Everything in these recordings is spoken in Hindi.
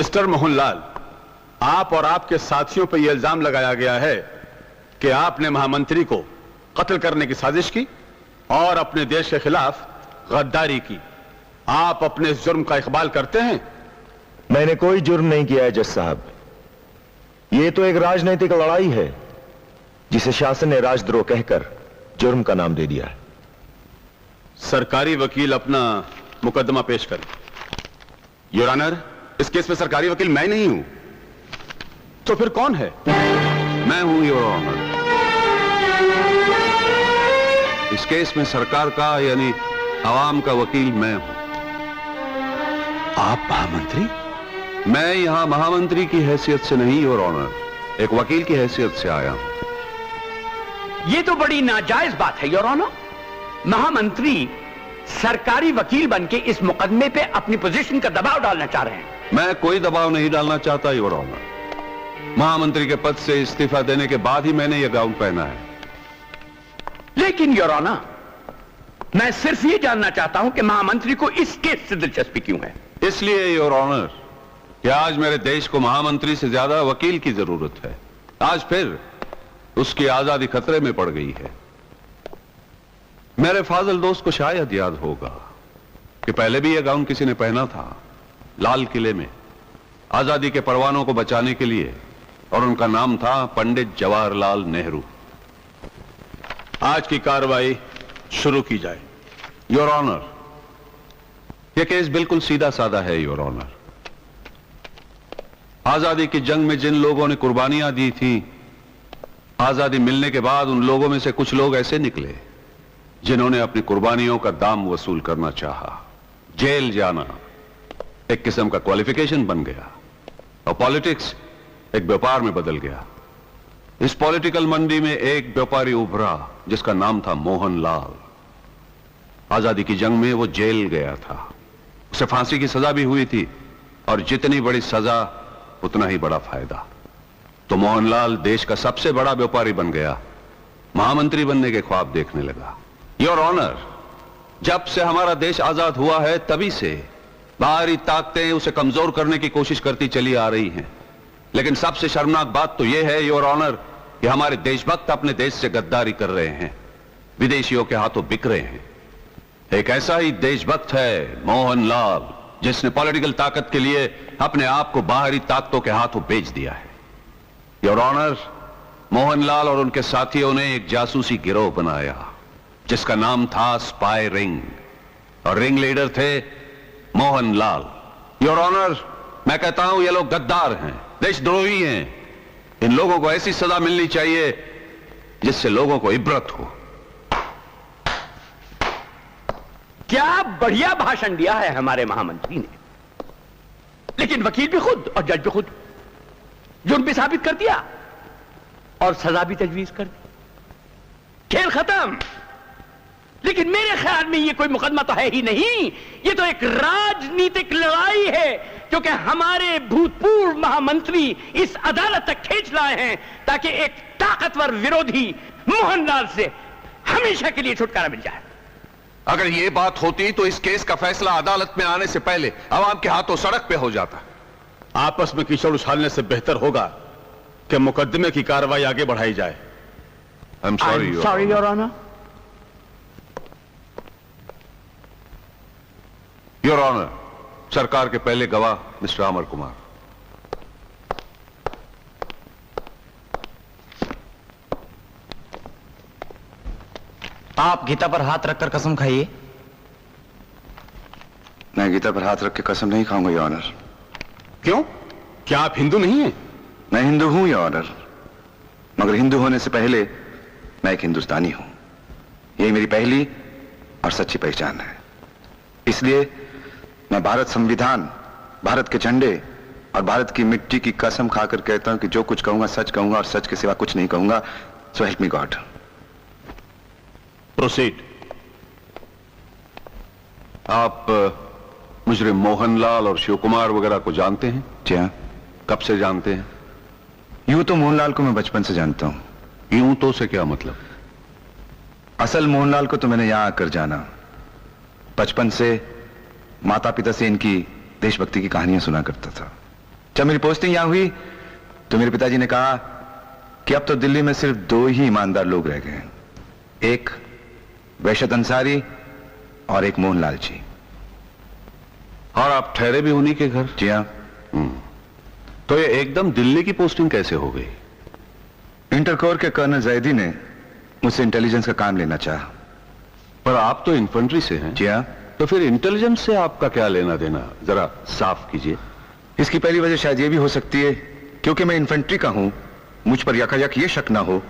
मिस्टर मोहनलाल, आप और आपके साथियों पर यह इल्जाम लगाया गया है कि आपने महामंत्री को कत्ल करने की साजिश की और अपने देश के खिलाफ गद्दारी की। आप अपने इस जुर्म का इकबाल करते हैं? मैंने कोई जुर्म नहीं किया है जज साहब। यह तो एक राजनीतिक लड़ाई है जिसे शासन ने राजद्रोह कहकर जुर्म का नाम दे दिया है। सरकारी वकील अपना मुकदमा पेश करें। योर ऑनर, इस केस में सरकारी वकील मैं नहीं हूं, तो फिर कौन है? मैं हूं योर ऑनर। इस केस में सरकार का यानी आवाम का वकील मैं हूं। आप महामंत्री? मैं यहां महामंत्री की हैसियत से नहीं योर ऑनर, एक वकील की हैसियत से आया हूं। यह तो बड़ी नाजायज बात है योर ऑनर। महामंत्री सरकारी वकील बनके इस मुकदमे पे अपनी पोजीशन का दबाव डालना चाह रहे हैं। मैं कोई दबाव नहीं डालना चाहता योर ऑनर। महामंत्री के पद से इस्तीफा देने के बाद ही मैंने यह गाउन पहना है। लेकिन योर ऑनर, मैं सिर्फ ये जानना चाहता हूं कि महामंत्री को इस केस से दिलचस्पी क्यों है? इसलिए योर ऑनर कि आज मेरे देश को महामंत्री से ज्यादा वकील की जरूरत है। आज फिर उसकी आजादी खतरे में पड़ गई है। मेरे फाजिल दोस्त को शायद याद होगा कि पहले भी यह गाउन किसी ने पहना था, लाल किले में आजादी के परवानों को बचाने के लिए, और उनका नाम था पंडित जवाहरलाल नेहरू। आज की कार्रवाई शुरू की जाए। योर ऑनर, यह केस बिल्कुल सीधा साधा है योर ऑनर। आजादी की जंग में जिन लोगों ने कुर्बानियां दी थी, आजादी मिलने के बाद उन लोगों में से कुछ लोग ऐसे निकले जिन्होंने अपनी कुर्बानियों का दाम वसूल करना चाहा। जेल जाना एक किस्म का क्वालिफिकेशन बन गया और पॉलिटिक्स एक व्यापार में बदल गया। इस पॉलिटिकल मंडी में एक व्यापारी उभरा जिसका नाम था मोहनलाल। आजादी की जंग में वो जेल गया था, उसे फांसी की सजा भी हुई थी, और जितनी बड़ी सजा उतना ही बड़ा फायदा। तो मोहनलाल देश का सबसे बड़ा व्यापारी बन गया, महामंत्री बनने के ख्वाब देखने लगा। योर ऑनर, जब से हमारा देश आजाद हुआ है तभी से बाहरी ताकतें उसे कमजोर करने की कोशिश करती चली आ रही हैं। लेकिन सबसे शर्मनाक बात तो यह है योर ऑनर कि हमारे देशभक्त अपने देश से गद्दारी कर रहे हैं, विदेशियों के हाथों बिक रहे हैं। एक ऐसा ही देशभक्त है मोहनलाल, जिसने पॉलिटिकल ताकत के लिए अपने आप को बाहरी ताकतों के हाथों बेच दिया है। योर ऑनर, मोहनलाल और उनके साथियों ने एक जासूसी गिरोह बनाया जिसका नाम था स्पाई रिंग, और रिंग लीडर थे मोहनलाल। योर ऑनर, मैं कहता हूं ये लोग गद्दार हैं, देशद्रोही हैं। इन लोगों को ऐसी सजा मिलनी चाहिए जिससे लोगों को इबरत हो। क्या बढ़िया भाषण दिया है हमारे महामंत्री ने, लेकिन वकील भी खुद और जज भी खुद, जुर्म भी साबित कर दिया और सजा भी तजवीज कर दी। खेल खत्म। लेकिन मेरे ख्याल में यह कोई मुकदमा तो है ही नहीं, यह तो एक राजनीतिक लड़ाई है जो कि हमारे भूतपूर्व महामंत्री इस अदालत तक खींच लाए हैं ताकि एक ताकतवर विरोधी मोहनलाल से हमेशा के लिए छुटकारा मिल जाए। अगर यह बात होती तो इस केस का फैसला अदालत में आने से पहले अवाम के हाथों सड़क पे हो जाता। आपस में कीचड़ उछालने से बेहतर होगा कि मुकदमे की कार्रवाई आगे बढ़ाई जाए। I am sorry your honour. Your honour, सरकार के पहले गवाह मिस्टर अमर कुमार। आप गीता पर हाथ रखकर कसम खाइए। मैं गीता पर हाथ रख के कसम नहीं खाऊंगा योर ऑनर। क्यों? क्या आप हिंदू नहीं हैं? मैं हिंदू हूं योर ऑनर, मगर हिंदू होने से पहले मैं एक हिंदुस्तानी हूं। यही मेरी पहली और सच्ची पहचान है। इसलिए मैं भारत संविधान, भारत के झंडे और भारत की मिट्टी की कसम खाकर कहता हूं कि जो कुछ कहूंगा सच कहूंगा और सच के सिवा कुछ नहीं कहूंगा। So help me God. Proceed. आप मुजरिम मोहनलाल और शिव कुमार वगैरह को जानते हैं? जी हाँ। कब से जानते हैं? यूं तो मोहनलाल को मैं बचपन से जानता हूं। यूं तो से क्या मतलब? असल मोहनलाल को तो मैंने यहां आकर जाना। बचपन से माता पिता से इनकी देशभक्ति की कहानियां सुना करता था। जब मेरी पोस्टिंग यहां हुई तो मेरे पिताजी ने कहा कि अब तो दिल्ली में सिर्फ 2 ही ईमानदार लोग रह गए हैं, एक वैशत अंसारी और एक मोहनलाल जी। और आप ठहरे भी उन्हीं के घर? जी हाँ। तो ये एकदम दिल्ली की पोस्टिंग कैसे हो गई? इंटर कोर के कर्नल जैदी ने मुझसे इंटेलिजेंस का काम लेना चाहा। पर आप तो इन्फेंट्री से हैं। जी हाँ। तो फिर इंटेलिजेंस से आपका क्या लेना देना, जरा साफ कीजिए। इसकी पहली वजह शायद यह भी हो सकती है क्योंकि मैं इन्फेंट्री का हूं, मुझ पर यकायक ये शक ना हो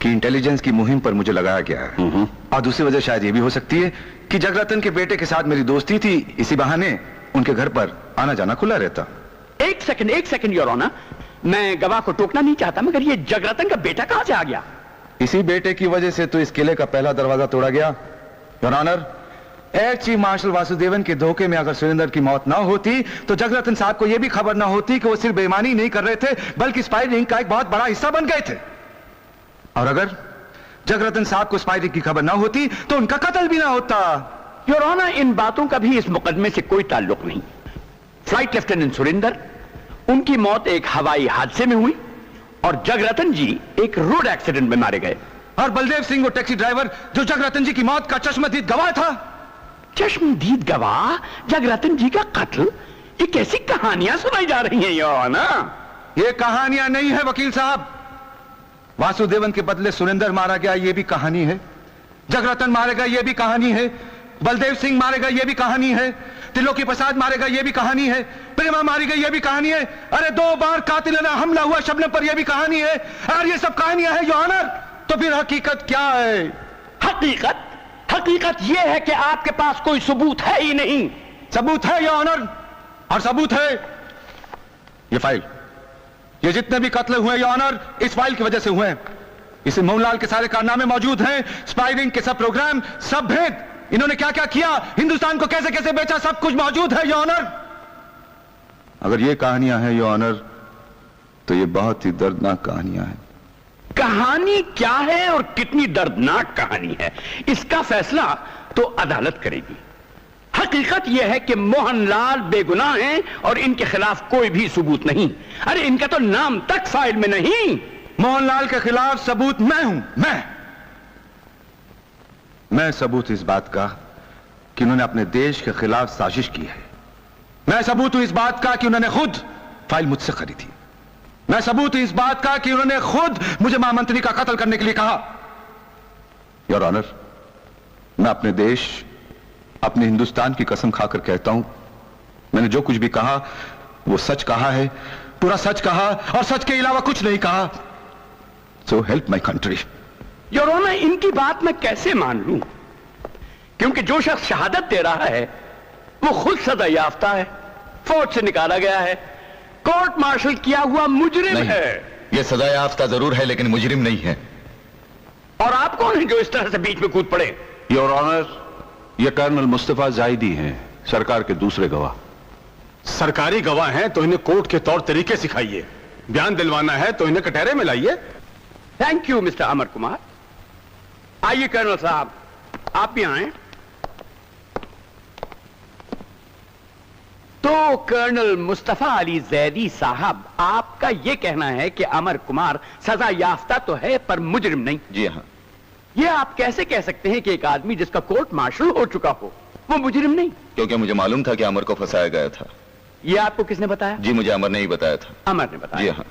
कि इंटेलिजेंस की मुहिम पर मुझे लगाया गया है। और दूसरी वजह शायद यह भी हो सकती है कि जगरतन के बेटे के साथ मेरी दोस्ती थी, इसी बहाने उनके घर पर आना जाना खुला रहता। एक सेकंड योर ऑनर, मैं गवाह को टोकना नहीं चाहता, मगर ये जगरतन का बेटा कहां से आ गया? इसी बेटे की वजह से तो इस किले का पहला दरवाजा तोड़ा गया। Your honour, air chief marshal Vasudevan के धोखे में अगर सुरेंद्र की मौत ना होती तो जगरतन साहब को यह भी खबर ना होती कि वो सिर्फ बेईमानी नहीं कर रहे थे बल्कि स्पाई रिंग का एक बहुत बड़ा हिस्सा बन गए थे। और अगर जगरतन साहब को स्पाई रिंग की खबर ना होती तो उनका कत्ल भी ना होता। योर ऑनर, इन बातों का भी इस मुकदमे से कोई ताल्लुक नहीं। फ्लाइट लेफ्टिनेंट सुरेंद्र, उनकी मौत एक हवाई हादसे में हुई और जगरतन जी एक रोड एक्सीडेंट में मारे गए। और बलदेव सिंह वो टैक्सी ड्राइवर जो जगरतन जी की मौत का चश्मदीद गवाह था। चश्मदीद गवाह, जगरतन जी का कत्ल, ये कैसी कहानियां सुनाई जा रही हैं योर ऑनर? ये कहानियां नहीं है वकील साहब। वासुदेवन के बदले सुरेंद्र मारा गया, ये भी कहानी है। जगरतन मारे गए, ये भी कहानी है। बलदेव सिंह मारे गए, ये भी कहानी है। त्रिलोकी प्रसाद मारे गए, ये भी कहानी है। प्रेमा मारी गई, ये भी कहानी है। अरे 2 बार कातिलाना हमला हुआ शबनम पर, यह भी कहानी है। और ये सब कहानियां हैं योर ऑनर, तो फिर हकीकत क्या है? हकीकत यह है कि आपके पास कोई सबूत है ही नहीं। सबूत है योर ऑनर, और सबूत है ये फाइल। ये जितने भी कत्ल हुए योर ऑनर इस फाइल की वजह से हुए हैं। इसमें मोहनलाल के सारे कारनामे मौजूद हैं, स्पाइरिंग के सब प्रोग्राम, सब भेद, इन्होंने क्या क्या किया, हिंदुस्तान को कैसे कैसे बेचा, सब कुछ मौजूद है योर ऑनर। अगर ये कहानियां हैं योर ऑनर तो ये बहुत ही दर्दनाक कहानियां हैं। कहानी क्या है और कितनी दर्दनाक कहानी है, इसका फैसला तो अदालत करेगी। हकीकत यह है कि मोहनलाल बेगुनाह हैं और इनके खिलाफ कोई भी सबूत नहीं। अरे इनका तो नाम तक फाइल में नहीं। मोहनलाल के खिलाफ सबूत मैं हूं। मैं सबूत इस बात का कि उन्होंने अपने देश के खिलाफ साजिश की है। मैं सबूत हूं इस बात का कि उन्होंने खुद फाइल मुझसे खरीदी। मैं सबूत हूं इस बात का कि उन्होंने खुद मुझे महामंत्री का कत्ल करने के लिए कहा। योर ऑनर, मैं अपने देश, अपने हिंदुस्तान की कसम खाकर कहता हूं, मैंने जो कुछ भी कहा वो सच कहा है, पूरा सच कहा और सच के अलावा कुछ नहीं कहा। So help my country. Your honour, इनकी बात मैं कैसे मान लूं, क्योंकि जो शख्स शहादत दे रहा है वो खुद सजा याफ्ता है, फौज से निकाला गया है, कोर्ट मार्शल किया हुआ मुजरिम है। यह सजा याफ्ता जरूर है लेकिन मुजरिम नहीं है। और आप कौन हैं जो इस तरह से बीच में कूद पड़े? योर ऑनर, ये कर्नल मुस्तफा जायदी हैं, सरकार के दूसरे गवाह। सरकारी गवाह हैं तो इन्हें कोर्ट के तौर तरीके सिखाइए, बयान दिलवाना है तो इन्हें कटहरे में लाइए। Thank you mister Amar Kumar. आइए कर्नल साहब, आप भी आए। तो कर्नल मुस्तफा अली जैदी साहब, आपका यह कहना है कि अमर कुमार सजा याफ्ता तो है पर मुजरिम नहीं? जी हाँ। यह आप कैसे कह सकते हैं कि एक आदमी जिसका कोर्ट मार्शल हो चुका हो वो मुजरिम नहीं? क्योंकि मुझे मालूम था कि अमर को फंसाया गया था। यह आपको किसने बताया? जी मुझे अमर ने ही बताया था। अमर ने बताया? जी हाँ।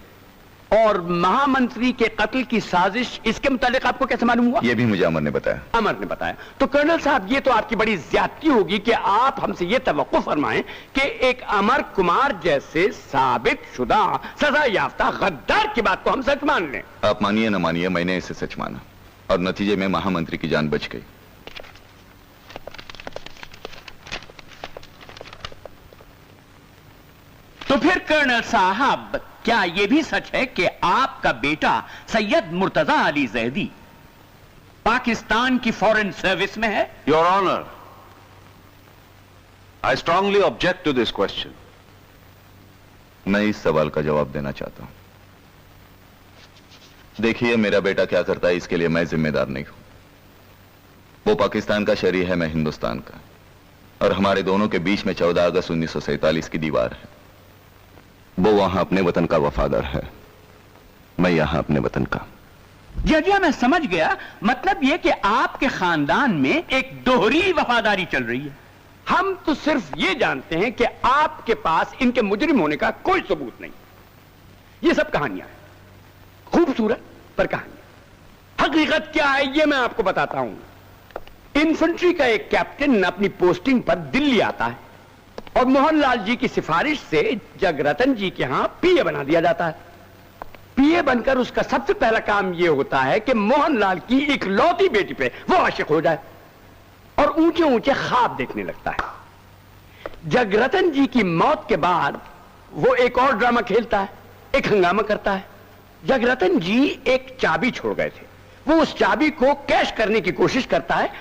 और महामंत्री के कत्ल की साजिश, इसके मुतालिक आपको कैसे मालूम हुआ? यह भी मुझे अमर ने बताया। अमर ने बताया। तो कर्नल साहब, ये तो आपकी बड़ी ज्यादती होगी कि आप हमसे ये तवक्कुफ फरमाएं कि एक अमर कुमार जैसे साबित शुदा सजा याफ्ता गद्दार की बात को हम सच मान लें। आप मानिए न मानिए, मैंने इसे सच माना और नतीजे में महामंत्री की जान बच गई। तो फिर कर्नल साहब, क्या यह भी सच है कि आपका बेटा सैयद मुर्तजा अली जैदी पाकिस्तान की फॉरेन सर्विस में है? Your honour, I strongly object to this question. मैं इस सवाल का जवाब देना चाहता हूं। देखिए, मेरा बेटा क्या करता है इसके लिए मैं जिम्मेदार नहीं हूं। वो पाकिस्तान का शहरी है, मैं हिंदुस्तान का, और हमारे दोनों के बीच में 14 अगस्त 1947 की दीवार है। वो वहां अपने वतन का वफादार है, मैं यहां अपने वतन का। जजिया मैं समझ गया, मतलब यह कि आपके खानदान में एक दोहरी वफादारी चल रही है। हम तो सिर्फ ये जानते हैं कि आपके पास इनके मुजरिम होने का कोई सबूत नहीं। ये सब कहानियां हैं, खूबसूरत पर कहानियां। हकीकत क्या है ये मैं आपको बताता हूं। इन्फेंट्री का एक कैप्टन अपनी पोस्टिंग पर दिल्ली आता है और मोहनलाल जी की सिफारिश से जगरतन जी के यहां पीए बना दिया जाता है। पीए बनकर उसका सबसे पहला काम यह होता है कि मोहनलाल की इकलौती बेटी पे वो आशिक हो जाए और ऊंचे ऊंचे ख्वाब देखने लगता है। जगरतन जी की मौत के बाद वो एक और ड्रामा खेलता है, एक हंगामा करता है। जगरतन जी एक चाबी छोड़ गए थे, वो उस चाबी को कैश करने की कोशिश करता है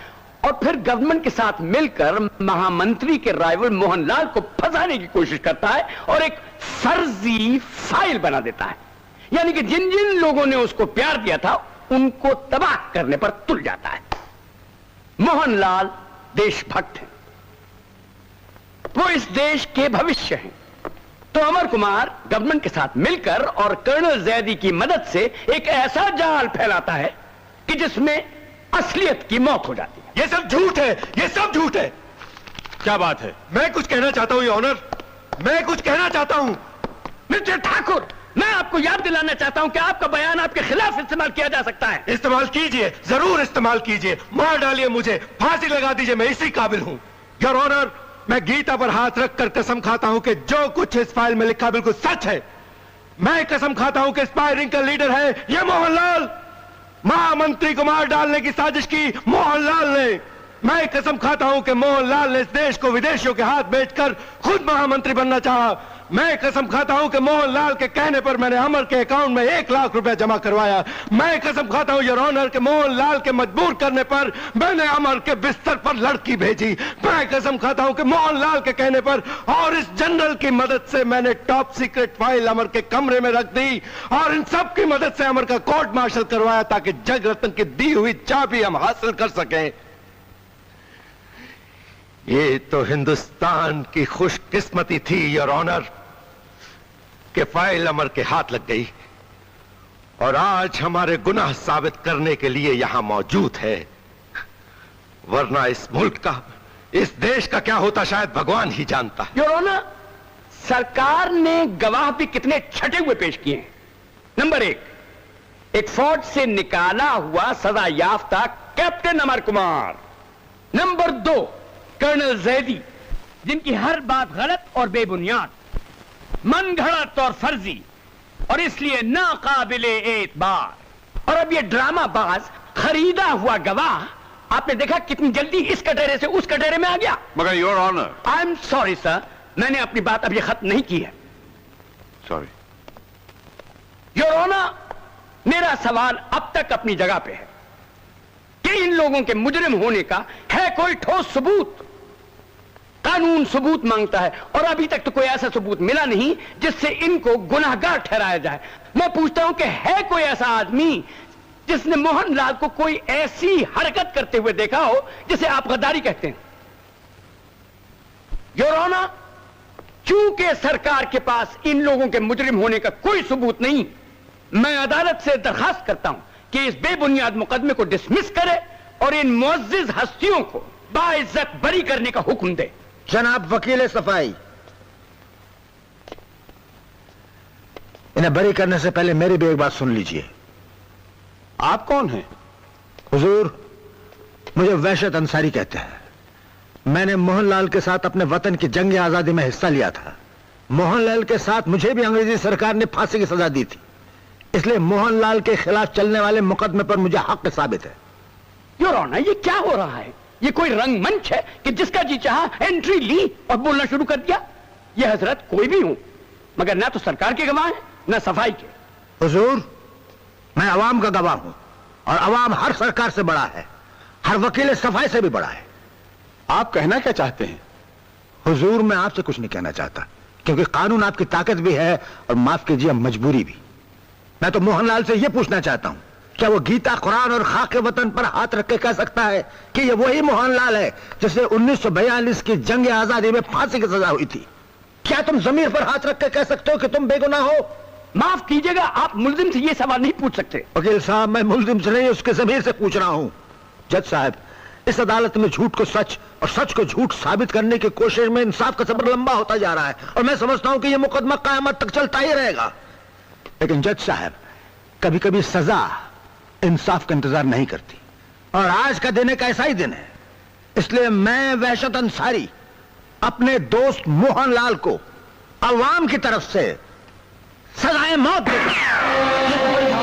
और फिर गवर्नमेंट के साथ मिलकर महामंत्री के राइवल मोहनलाल को फंसाने की कोशिश करता है और एक फर्जी फाइल बना देता है। यानी कि जिन जिन लोगों ने उसको प्यार दिया था उनको तबाह करने पर तुल जाता है। मोहनलाल देशभक्त हैं, वो इस देश के भविष्य हैं। तो अमर कुमार गवर्नमेंट के साथ मिलकर और कर्नल जैदी की मदद से एक ऐसा जाल फैलाता है कि जिसमें असलियत की मौत हो जाती है। ये सब झूठ है, ये सब झूठ है। क्या बात है? मैं कुछ कहना चाहता हूं योर ऑनर, मैं कुछ कहना चाहता हूं। मिस्टर ठाकुर, मैं आपको याद दिलाना चाहता हूं कि आपका बयान आपके खिलाफ इस्तेमाल किया जा सकता है। इस्तेमाल कीजिए, जरूर इस्तेमाल कीजिए, मार डालिए मुझे, फांसी लगा दीजिए, मैं इसी काबिल हूं। योर ऑनर, मैं गीता पर हाथ रखकर कसम खाता हूं कि जो कुछ इस फाइल में लिखा बिल्कुल सच है। मैं कसम खाता हूं कि स्पाई रिंग का लीडर है यह मोहनलाल। महामंत्री को मार डालने की साजिश की मोहनलाल ने। मैं कसम खाता हूं कि मोहनलाल ने इस देश को विदेशियों के हाथ बेचकर खुद महामंत्री बनना चाहा। मैं कसम खाता हूं कि मोहनलाल के कहने पर मैंने अमर के अकाउंट में 1 लाख रुपए जमा करवाया। मैं कसम खाता हूं योर ऑनर के मोहनलाल के मजबूर करने पर मैंने अमर के बिस्तर पर लड़की भेजी। मैं कसम खाता हूं कि मोहनलाल के कहने पर और इस जनरल की मदद से मैंने टॉप सीक्रेट फाइल अमर के कमरे में रख दी और इन सब की मदद से अमर का कोर्ट मार्शल करवाया ताकि जगरतन की दी हुई चाबी हम हासिल कर सकें। ये तो हिंदुस्तान की खुशकिस्मती थी योर ऑनर कि फाइल अमर के हाथ लग गई और आज हमारे गुनाह साबित करने के लिए यहां मौजूद है। वरना इस मुल्क का, इस देश का क्या होता शायद भगवान ही जानता है। योर ऑनर, सरकार ने गवाह भी कितने छटे हुए पेश किए हैं। नंबर 1, एक फौज से निकाला हुआ सजा याफ्ता captain Amar Kumar. Number 2, colonel Zaidi, जिनकी हर बात गलत और बेबुनियाद, मन घड़त और फर्जी और इसलिए नाकाबिले एतबार। और अब ये ड्रामाबाज खरीदा हुआ गवाह, आपने देखा कितनी जल्दी इस कटोरे से उस कटोरे में आ गया। मगर your honour, I am sorry sir, मैंने अपनी बात अभी खत्म नहीं की है। सॉरी योर ऑनर, मेरा सवाल अब तक अपनी जगह पे है कि इन लोगों के मुजरिम होने का है कोई ठोस सबूत। कानून सबूत मांगता है और अभी तक तो कोई ऐसा सबूत मिला नहीं जिससे इनको गुनाहगार ठहराया जाए। मैं पूछता हूं कि है कोई ऐसा आदमी जिसने मोहनलाल को कोई ऐसी हरकत करते हुए देखा हो जिसे आप गद्दारी कहते हैं। योर ऑनर, चूंकि सरकार के पास इन लोगों के मुजरिम होने का कोई सबूत नहीं, मैं अदालत से दरखास्त करता हूं कि इस बेबुनियाद मुकदमे को डिसमिस करे और इन मुअज्जिज हस्तियों को बाइज्जत बरी करने का हुक्म दे। जनाब वकील सफाई, इन्हें बरी करने से पहले मेरी भी एक बात सुन लीजिए। आप कौन हैं? हुजूर, मुझे वहशत अंसारी कहते हैं। मैंने मोहनलाल के साथ अपने वतन की जंग आजादी में हिस्सा लिया था। मोहनलाल के साथ मुझे भी अंग्रेजी सरकार ने फांसी की सजा दी थी, इसलिए मोहनलाल के खिलाफ चलने वाले मुकदमे पर मुझे हक साबित है। योर ऑनर, ये क्या हो रहा है? ये कोई रंगमंच है कि जिसका जी चाहा एंट्री ली और बोलना शुरू कर दिया? ये हजरत कोई भी हूं, मगर ना तो सरकार के गवाह हैं ना सफाई के। हुजूर, मैं अवाम का गवाह हूं और अवाम हर सरकार से बड़ा है, हर वकील सफाई से भी बड़ा है। आप कहना क्या चाहते हैं? हुजूर, मैं आपसे कुछ नहीं कहना चाहता, क्योंकि कानून आपकी ताकत भी है और माफ कीजिए मजबूरी भी। मैं तो मोहनलाल से यह पूछना चाहता हूं, क्या वो गीता, कुरान और खाके वतन पर हाथ रख के कह सकता है कि ये वही मोहनलाल है जिसे 1942 की जंग आजादी में फांसी की सजा हुई थी? क्या तुम जमीर पर हाथ रख के कह सकते हो कि तुम बेगुनाह हो? माफ कीजिएगा, आप मुल्जिम से ये सवाल नहीं पूछ सकते। वकील साहब, मैं मुल्जिम से नहीं, उसके जमीर से पूछ रहा हूं। जज साहब, इस अदालत में झूठ को सच और सच को झूठ साबित करने की कोशिश में इंसाफ का सफर लंबा होता जा रहा है और मैं समझता हूं कि यह मुकदमा कयामत तक चलता ही रहेगा। लेकिन जज साहब, कभी कभी सजा इंसाफ का इंतजार नहीं करती और आज का दिन एक ऐसा ही दिन है। इसलिए मैं वहशत अंसारी अपने दोस्त मोहनलाल को अवाम की तरफ से सजाए मौत देता हूं।